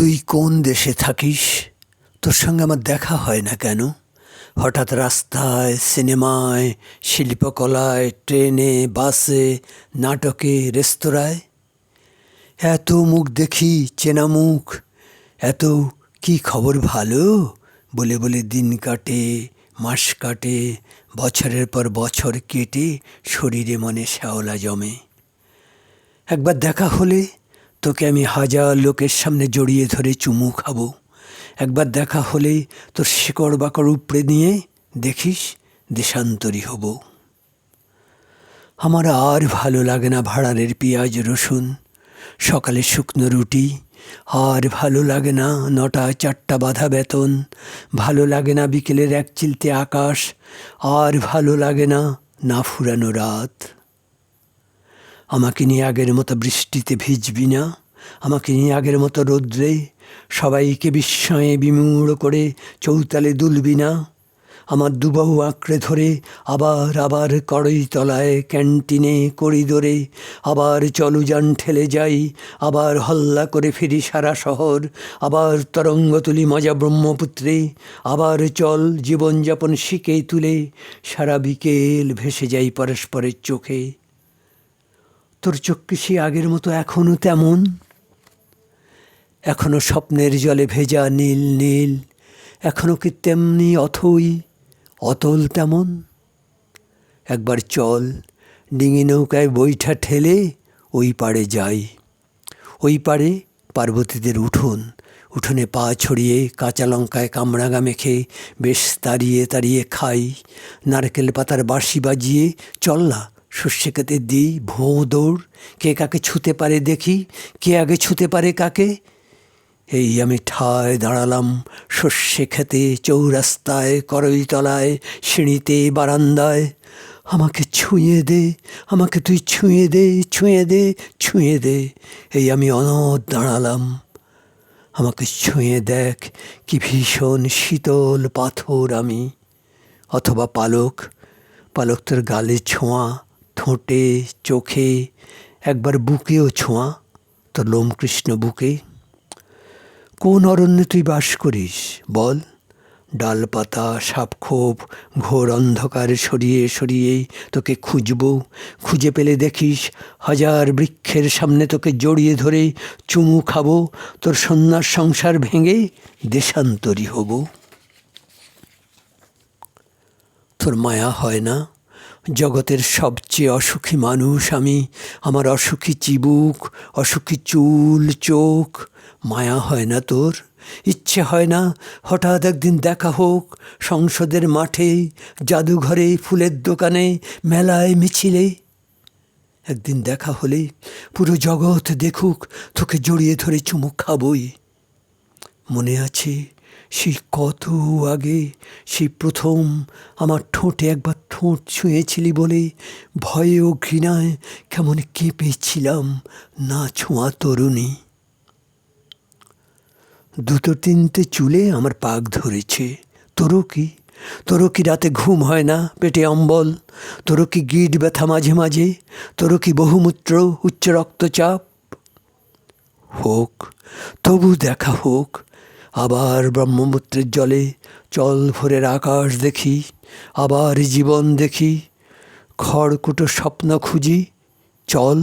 তুই কোন দেশে থাকিস? তোর সঙ্গে আমার দেখা হয় না কেন? হঠাৎ রাস্তায়, সিনেমায়, শিল্পকলায়, ট্রেনে, বাসে, নাটকে, রেস্তোরাঁয় এত মুখ দেখি, চেনা মুখ। এত কি খবর ভালো বলে বলে দিন কাটে, মাস কাটে, বছরের পর বছর কেটে শরীরে মনে শ্যাওলা জমে। একবার দেখা হলে তোকে আমি হাজার লোকের সামনে জড়িয়ে ধরে চুমু খাবো। একবার দেখা হলে তোর শিকড় বাকড় উপড়ে নিয়ে দেখিস দেশান্তরী হব। আমার আর ভালো লাগে না ভাঁড়ারের পেঁয়াজ রসুন, সকালে শুকনো রুটি। আর ভালো লাগে না 9টা 4টা বাঁধা বেতন। ভালো লাগে না বিকেলের এক চিলতে আকাশ। আর ভালো লাগে না না ফুরানো রাত। আমাকে নিয়ে আগের মতো বৃষ্টিতে ভিজবি না, আমাকে নিয়ে আগের মতো রোদ্রে সবাইকে বিস্ময়ে বিমূঢ় করে চৌতালে দুলবি না। আমার দুবাহু আঁকড়ে ধরে আবার আবার কড়ইতলায়, ক্যান্টিনে, করিডোরে আবার চলুযান ঠেলে যাই, আবার হল্লা করে ফিরি সারা শহর, আবার তরঙ্গ তুলি মজা ব্রহ্মপুত্রে, আবার চল জীবনযাপন শিখে তুলে সারা বিকেল ভেসে যাই পরস্পরের চোখে। তোর চোখ কি সে আগের মতো এখনও তেমন? এখনও স্বপ্নের জলে ভেজা নীল নীল? এখনও কি তেমনি অথই অতল তেমন? একবার চল ডিঙি নৌকায় বৈঠা ঠেলে ওই পাড়ে যাই। ওই পাড়ে পার্বতীদের উঠোনে পা ছড়িয়ে কাঁচা লঙ্কায় কামরাঙা মেখে বেশ তাড়িয়ে তাড়িয়ে খাই। নারকেল পাতার বাঁশি বাজিয়ে চল না সর্ষে খেতে দিই ভোঁ দৌড়। কে কাকে ছুতে পারে দেখি, কে আগে ছুতে পারে কাকে। এই আমি ঠায় দাঁড়ালাম সর্ষে খেতে, চৌরাস্তায়, কড়ইতলায়, সিঁড়িতে, বারান্দায়। আমাকে ছুঁয়ে দে, আমাকে তুই ছুঁয়ে দে, ছুঁয়ে দে, ছুঁয়ে দে। এই আমি অনড় দাঁড়ালাম। আমাকে ছুঁয়ে দেখ কি ভীষণ শীতল পাথর আমি। অথবা পালক, পালক তোর গালে ছোঁয়া, ঠোঁটে, চোখে, একবার বুকেও ছোঁয়া, তোর লোমকৃষ্ণ বুকে। কোন অরণ্যে তুই বাস করিস বল? ডালপাতা, সাপখোপ, ঘোর অন্ধকার সরিয়ে সরিয়ে তোকে খুঁজব। খুঁজে পেলে দেখিস হাজার বৃক্ষের সামনে তোকে জড়িয়ে ধরে চুমু খাবো। তোর সন্ন্যাস সংসার ভেঙে দেশান্তরী হব। তোর মায়া হয় না? জগতের সবচেয়ে অসুখী মানুষ আমি। আমার অসুখী চিবুক, অসুখী চুল, চোখ। মায়া হয় না তোর? ইচ্ছে হয় না হঠাৎ একদিন দেখা হোক সংসদের মাঠে, জাদুঘরে, ফুলের দোকানে, মেলায়, মিছিলে? একদিন দেখা হলে পুরো জগৎ দেখুক তোকে জড়িয়ে ধরে চুমু খাবই। মনে আছে সেই কত আগে, সেই প্রথম আমার ঠোঁটে একবার ঠোঁট ছুঁয়েছিলি বলে ভয়ে ও ঘৃণায় কেমন কেঁপেছিলাম না ছোঁয়া তরুণী। 2-3টে চুলে আমার পাক ধরেছে। তোরও কি? তোরও কি রাতে ঘুম হয় না, পেটে অম্বল? তোরও কি গিঁট ব্যথা মাঝে মাঝে? তোরও কি বহুমূত্র, উচ্চ রক্তচাপ? হোক, তবু দেখা হোক। আবার ব্রহ্মপুত্রের জলে চল ভোরের আকাশ দেখি, আবার জীবন দেখি, খড়কুটো স্বপ্ন খুঁজি। চল।